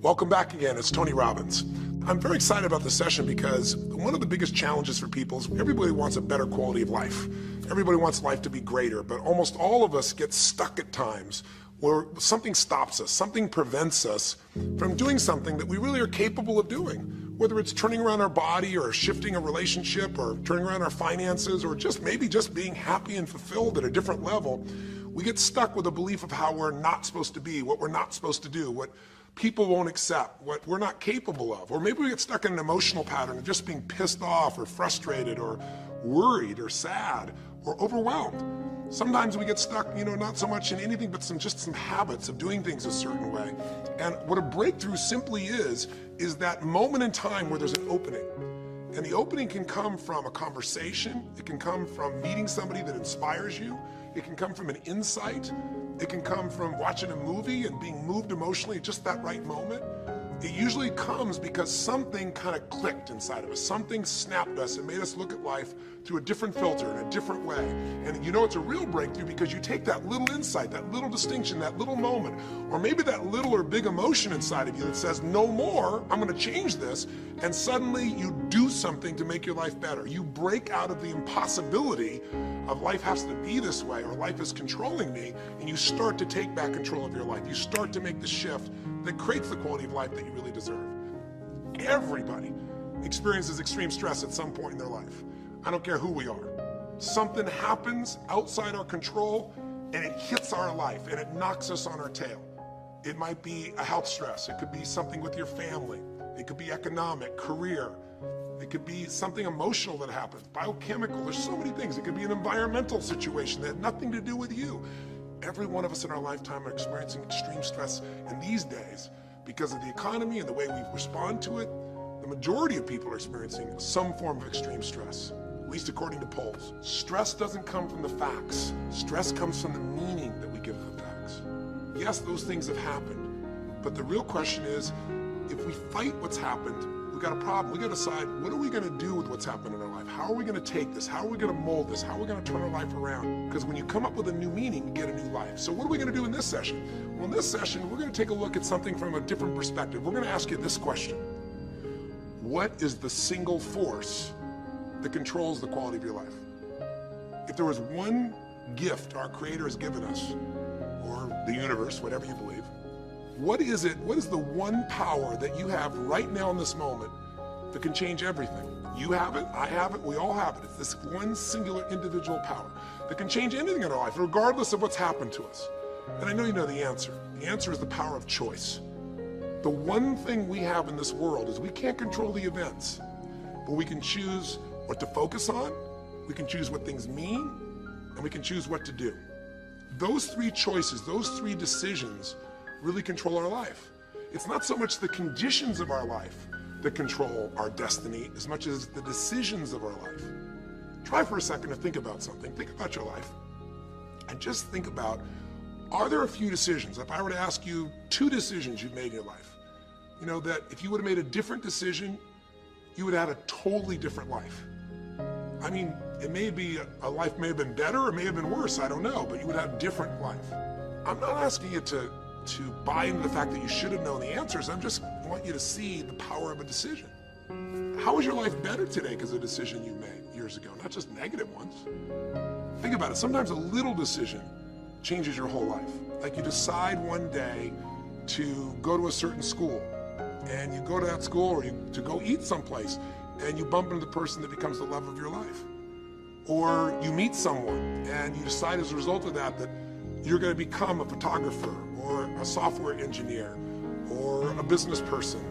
Welcome back again. It's Tony Robbins. I'm very excited about this session because one of the biggest challenges for people is everybody wants a better quality of life. Everybody wants life to be greater, but almost all of us get stuck at times where something stops us, something prevents us from doing something that we really are capable of doing. Whether it's turning around our body or shifting a relationship or turning around our finances or maybe just being happy and fulfilled at a different level, we get stuck with a belief of how we're not supposed to be, what we're not supposed to do, what people won't accept, what we're not capable of. Or maybe we get stuck in an emotional pattern of just being pissed off or frustrated or worried or sad or overwhelmed. Sometimes we get stuck, not so much in anything but some habits of doing things a certain way. And what a breakthrough simply is that moment in time where there's an opening. And the opening can come from a conversation, it can come from meeting somebody that inspires you, it can come from an insight, it can come from watching a movie and being moved emotionally at just that right moment. It usually comes because something kind of clicked inside of us. Something snapped us and made us look at life through a different filter, in a different way. And it's a real breakthrough because you take that little insight, that little distinction, that little moment, or maybe that little or big emotion inside of you that says, no more, I'm going to change this. And suddenly you do something to make your life better. You break out of the impossibility of life has to be this way or life is controlling me, and you start to take back control of your life. You start to make the shift that creates the quality of life that you really deserve. Everybody experiences extreme stress at some point in their life. I don't care who we are. Something happens outside our control and it hits our life and it knocks us on our tail. It might be a health stress. It could be something with your family. It could be economic, career. It could be something emotional that happens, biochemical. There's so many things. It could be an environmental situation that had nothing to do with you. Every one of us in our lifetime are experiencing extreme stress, and these days, because of the economy and the way we respond to it, the majority of people are experiencing some form of extreme stress, at least according to polls. Stress doesn't come from the facts. Stress comes from the meaning that we give the facts. Yes, those things have happened, but the real question is, if we fight what's happened, we've got a problem. We've got to decide, what are we going to do with what's happened in our life? How are we going to take this? How are we going to mold this? How are we going to turn our life around? Because when you come up with a new meaning, you get a new life. So what are we going to do in this session? Well, in this session, we're going to take a look at something from a different perspective. We're going to ask you this question. What is the single force that controls the quality of your life? If there was one gift our Creator has given us, or the universe, whatever you believe, what is it? What is the one power that you have right now in this moment that can change everything? You have it, I have it, we all have it. It's this one singular individual power that can change anything in our life, regardless of what's happened to us. And I know you know the answer. The answer is the power of choice. The one thing we have in this world is we can't control the events, but we can choose what to focus on, we can choose what things mean, and we can choose what to do. Those three choices, those three decisions really control our life. It's not so much the conditions of our life that control our destiny as much as the decisions of our life. Try for a second to think about something. Think about your life and just think about, are there a few decisions? If I were to ask you 2 decisions you've made in your life, that if you would have made a different decision, you would have had a totally different life. I mean, it may be a life may have been better or may have been worse, I don't know, but you would have a different life. I'm not asking you to buy into the fact that you should have known the answers. I just want you to see the power of a decision. How is your life better today because of a decision you made years ago, not just negative ones? Think about it. Sometimes a little decision changes your whole life. Like you decide one day to go to a certain school, and you go to that school or to go eat someplace, and you bump into the person that becomes the love of your life. Or you meet someone and you decide as a result of that you're going to become a photographer or a software engineer or a business person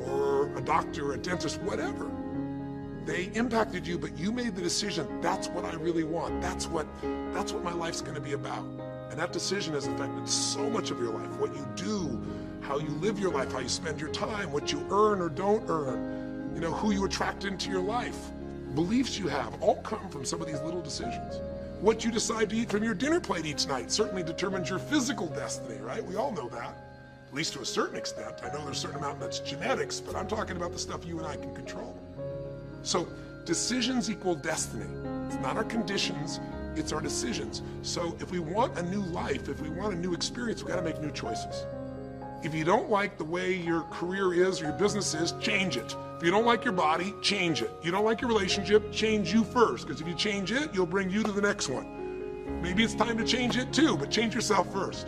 or a doctor, a dentist, whatever. They impacted you, but you made the decision, that's what I really want. That's what my life's going to be about. And that decision has affected so much of your life. What you do, how you live your life, how you spend your time, what you earn or don't earn, who you attract into your life. Beliefs you have all come from some of these little decisions. What you decide to eat from your dinner plate each night certainly determines your physical destiny, right? We all know that, at least to a certain extent. I know there's a certain amount that's genetics, but I'm talking about the stuff you and I can control. So decisions equal destiny. It's not our conditions, It's our decisions. So if we want a new life, if we want a new experience, we've got to make new choices. If you don't like the way your career is or your business is, change it. If you don't like your body, change it. You don't like your relationship, change you first, because if you change it, you'll bring you to the next one. Maybe it's time to change it too, but change yourself first.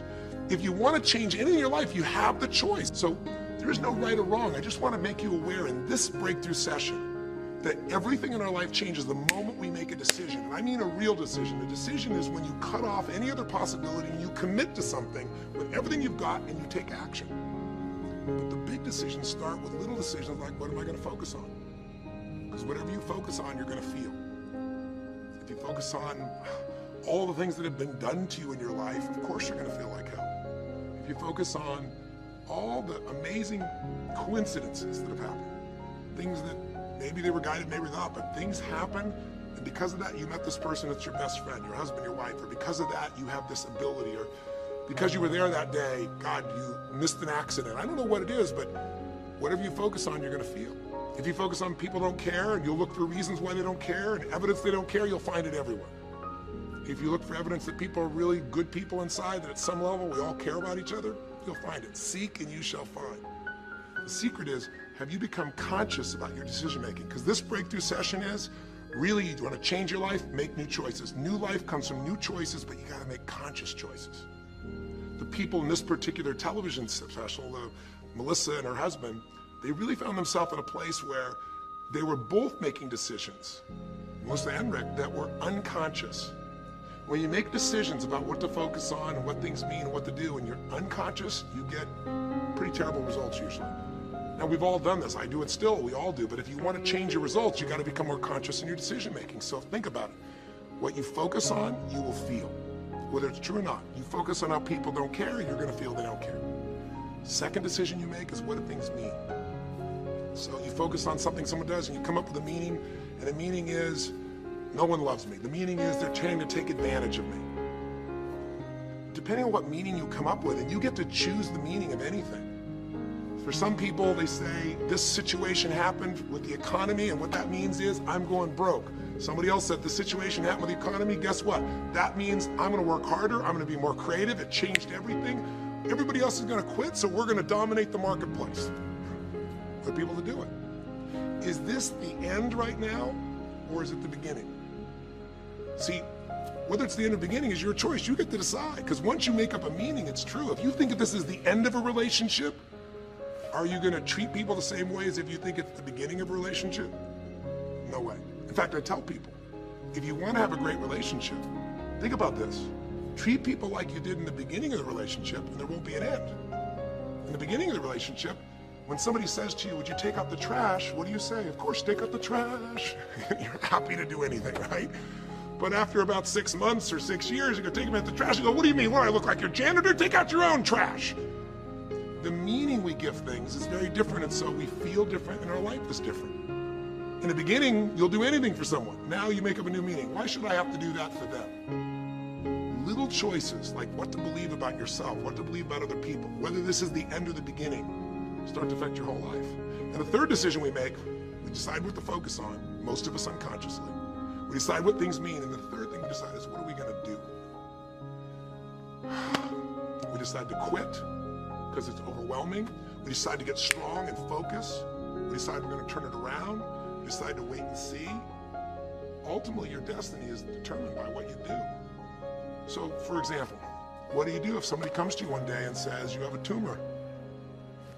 If you want to change anything in your life, you have the choice. So there is no right or wrong. I just want to make you aware in this breakthrough session that everything in our life changes the moment we make a decision. And I mean a real decision. A decision is when you cut off any other possibility and you commit to something with everything you've got and you take action. But the big decisions start with little decisions like, what am I going to focus on? Because whatever you focus on, you're going to feel. If you focus on all the things that have been done to you in your life, of course you're going to feel like hell. If you focus on all the amazing coincidences that have happened, things that maybe they were guided, maybe not, but things happen, and because of that, you met this person that's your best friend, your husband, your wife, or because of that, you have this ability, or because you were there that day, God, you missed an accident. I don't know what it is, but whatever you focus on, you're going to feel. If you focus on people don't care, and you'll look for reasons why they don't care, and evidence they don't care, you'll find it everywhere. If you look for evidence that people are really good people inside, that at some level we all care about each other, you'll find it. Seek and you shall find. The secret is, have you become conscious about your decision making? Because this breakthrough session is, really, you want to change your life, make new choices. New life comes from new choices, but you got to make conscious choices. The people in this particular television special, Melissa and her husband, they really found themselves in a place where they were both making decisions, Melissa and Rick, that were unconscious. When you make decisions about what to focus on and what things mean and what to do, and you're unconscious, you get pretty terrible results usually. Now, we've all done this. I do it still. We all do. But if you want to change your results, you got to become more conscious in your decision making. So think about it. What you focus on, you will feel. Whether it's true or not. You focus on how people don't care, you're going to feel they don't care. Second decision you make is, what do things mean? So you focus on something someone does and you come up with a meaning, and the meaning is, no one loves me. The meaning is they're trying to take advantage of me. Depending on what meaning you come up with, and you get to choose the meaning of anything. For some people, they say, this situation happened with the economy, and what that means is, I'm going broke. Somebody else said, the situation happened with the economy, guess what? That means I'm gonna work harder, I'm gonna be more creative, it changed everything. Everybody else is gonna quit, so we're gonna dominate the marketplace. For people to do it. Is this the end right now, or is it the beginning? See, whether it's the end or beginning is your choice. You get to decide, because once you make up a meaning, it's true. If you think that this is the end of a relationship, are you going to treat people the same way as if you think it's the beginning of a relationship? No way. In fact, I tell people, if you want to have a great relationship, think about this. Treat people like you did in the beginning of the relationship, and there won't be an end. In the beginning of the relationship, when somebody says to you, would you take out the trash? What do you say? Of course, take out the trash. You're happy to do anything, right? But after about 6 months or 6 years, you go take them out the trash. You go, what do you mean? What, I look like your janitor? Take out your own trash. The meaning we give things is very different, and so we feel different, and our life is different. In the beginning, you'll do anything for someone. Now you make up a new meaning. Why should I have to do that for them? Little choices, like what to believe about yourself, what to believe about other people, whether this is the end or the beginning, start to affect your whole life. And the third decision we make, we decide what to focus on, most of us unconsciously. We decide what things mean, and the third thing we decide is, what are we going to do? We decide to quit because it's overwhelming. We decide to get strong and focus. We decide we're going to turn it around. We decide to wait and see. Ultimately, your destiny is determined by what you do. So, for example, what do you do if somebody comes to you one day and says you have a tumor?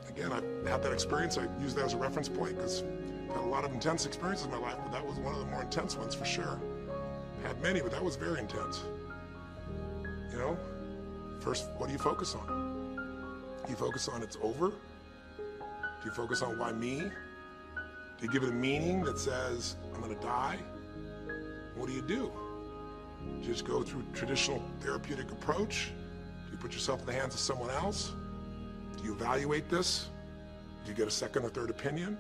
Again, I've had that experience. I use that as a reference point because I've had a lot of intense experiences in my life, but that was one of the more intense ones for sure. Had many, but that was very intense. You know, first, what do you focus on? Do you focus on it's over? Do you focus on why me? Do you give it a meaning that says, I'm gonna die? What do? Do you just go through traditional therapeutic approach? Do you put yourself in the hands of someone else? Do you evaluate this? Do you get a second or third opinion?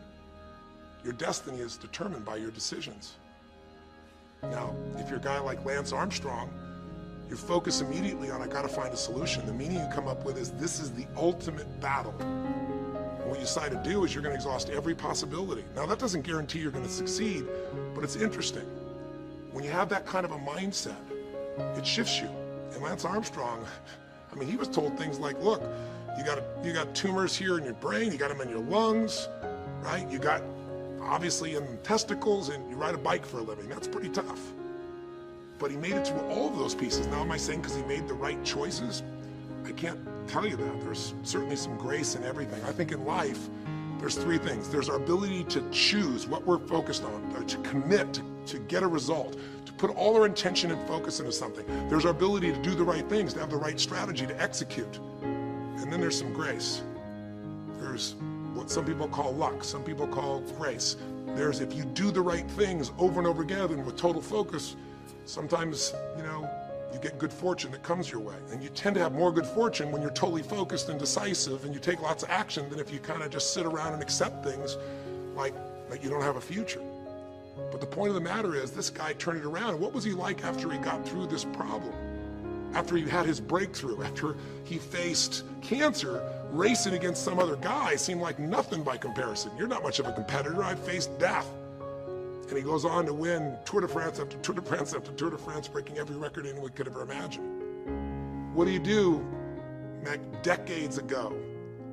Your destiny is determined by your decisions. Now, if you're a guy like Lance Armstrong, you focus immediately on, I gotta find a solution. The meaning you come up with is, this is the ultimate battle. And what you decide to do is you're gonna exhaust every possibility. Now, that doesn't guarantee you're gonna succeed, but it's interesting. When you have that kind of a mindset, it shifts you. And Lance Armstrong, I mean, he was told things like, look, you got tumors here in your brain, you got them in your lungs, right? You got obviously in testicles, and you ride a bike for a living. That's pretty tough. But he made it through all of those pieces. Now, am I saying because he made the right choices? I can't tell you that. There's certainly some grace in everything. I think in life, there's three things. There's our ability to choose what we're focused on, or to commit, to get a result, to put all our intention and focus into something. There's our ability to do the right things, to have the right strategy, to execute. And then there's some grace. There's what some people call luck, some people call grace. There's if you do the right things over and over again and with total focus, sometimes, you get good fortune that comes your way. And you tend to have more good fortune when you're totally focused and decisive and you take lots of action than if you kind of just sit around and accept things like you don't have a future. But the point of the matter is, this guy turned it around. What was he like after he got through this problem? After he had his breakthrough, after he faced cancer, racing against some other guy seemed like nothing by comparison. You're not much of a competitor. I faced death. And he goes on to win Tour de France after Tour de France after Tour de France, breaking every record anyone could ever imagine. What do you do decades ago,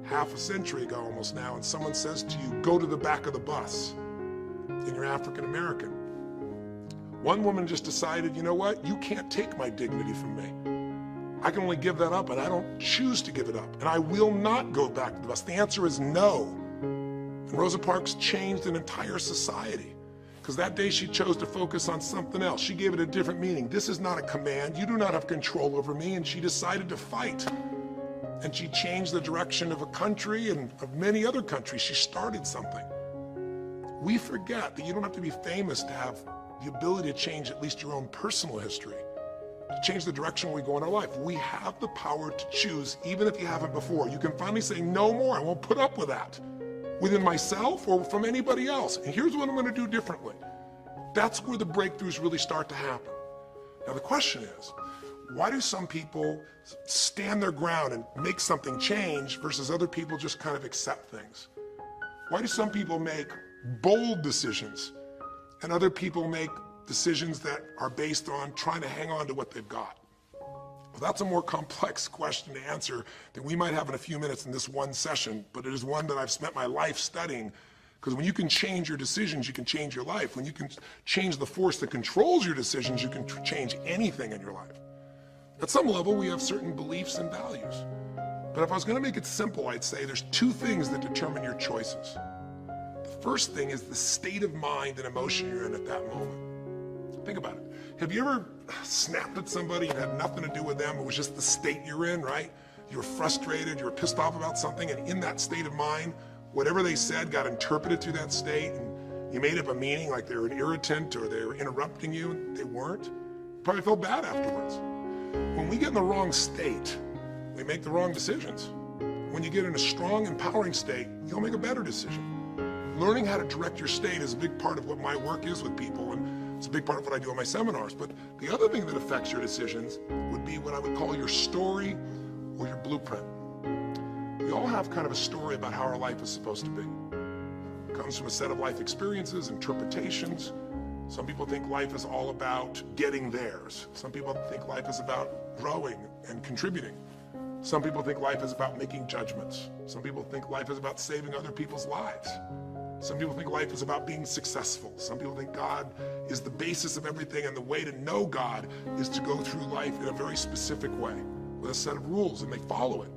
half a century ago almost now, and someone says to you, go to the back of the bus, and you're African American? One woman just decided, you know what? You can't take my dignity from me. I can only give that up, and I don't choose to give it up. And I will not go back to the bus. The answer is no. And Rosa Parks changed an entire society. Because that day she chose to focus on something else. She gave it a different meaning. This is not a command. You do not have control over me. And she decided to fight. And she changed the direction of a country and of many other countries. She started something. We forget that you don't have to be famous to have the ability to change at least your own personal history, to change the direction we go in our life. We have the power to choose, even if you haven't before. You can finally say, no more, I won't put up with that, within myself or from anybody else. And here's what I'm going to do differently. That's where the breakthroughs really start to happen. Now the question is, why do some people stand their ground and make something change versus other people just kind of accept things? Why do some people make bold decisions and other people make decisions that are based on trying to hang on to what they've got? Well, that's a more complex question to answer than we might have in a few minutes in this one session, but it is one that I've spent my life studying, because when you can change your decisions, you can change your life. When you can change the force that controls your decisions, you can change anything in your life. At some level, we have certain beliefs and values. But if I was going to make it simple, I'd say there's two things that determine your choices. The first thing is the state of mind and emotion you're in at that moment. Think about it. Have you ever snapped at somebody and had nothing to do with them? It was just the state you're in, right? You were frustrated, you were pissed off about something, and in that state of mind, whatever they said got interpreted through that state, and you made up a meaning like they were an irritant or they were interrupting you, and they weren't. You probably felt bad afterwards. When we get in the wrong state, we make the wrong decisions. When you get in a strong, empowering state, you'll make a better decision. Learning how to direct your state is a big part of what my work is with people, and it's a big part of what I do in my seminars. But the other thing that affects your decisions would be what I would call your story or your blueprint. We all have kind of a story about how our life is supposed to be. It comes from a set of life experiences, interpretations. Some people think life is all about getting theirs. Some people think life is about growing and contributing. Some people think life is about making judgments. Some people think life is about saving other people's lives. Some people think life is about being successful. Some people think God is the basis of everything, and the way to know God is to go through life in a very specific way with a set of rules, and they follow it.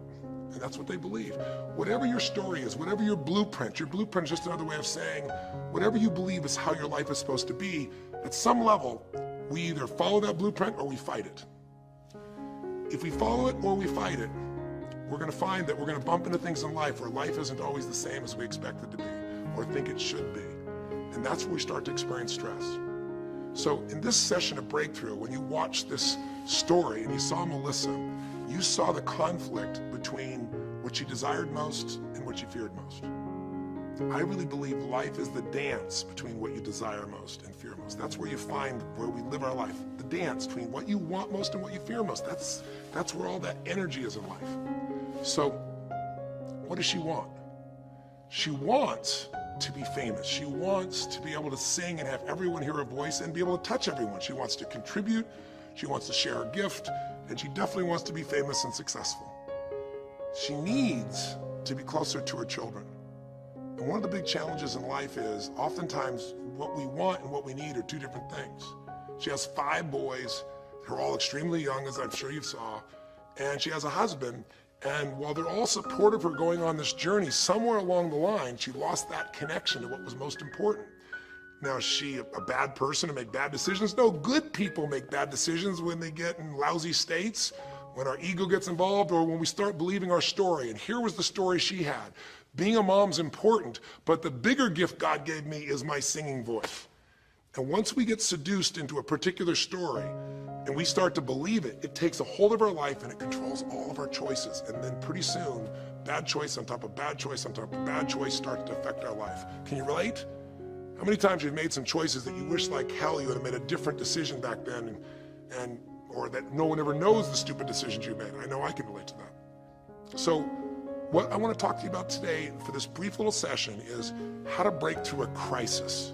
And that's what they believe. Whatever your story is, whatever your blueprint is just another way of saying whatever you believe is how your life is supposed to be, at some level, we either follow that blueprint or we fight it. If we follow it or we fight it, we're going to find that we're going to bump into things in life where life isn't always the same as we expect it to be or think it should be. And that's where we start to experience stress. So in this session of Breakthrough, when you watch this story and you saw Melissa, you saw the conflict between what she desired most and what she feared most. I really believe life is the dance between what you desire most and fear most. That's where you find where we live our life. The dance between what you want most and what you fear most. That's where all that energy is in life. So what does she want? She wants to be famous. She wants to be able to sing and have everyone hear her voice and be able to touch everyone. She wants to contribute. She wants to share her gift, and she definitely wants to be famous and successful. She needs to be closer to her children. And one of the big challenges in life is oftentimes what we want and what we need are two different things. She has 5 boys. They're all extremely young, as I'm sure you saw, and she has a husband. And while they're all supportive of her going on this journey, somewhere along the line, she lost that connection to what was most important. Now, is she a bad person to make bad decisions? No, good people make bad decisions when they get in lousy states, when our ego gets involved, or when we start believing our story. And here was the story she had. Being a mom's important, but the bigger gift God gave me is my singing voice. And once we get seduced into a particular story and we start to believe it, it takes a hold of our life and it controls all of our choices. And then pretty soon, bad choice on top of bad choice on top of bad choice starts to affect our life. Can you relate? How many times you've made some choices that you wish like hell you would have made a different decision back then, or that no one ever knows the stupid decisions you made? I know I can relate to that. So what I want to talk to you about today for this brief little session is how to break through a crisis.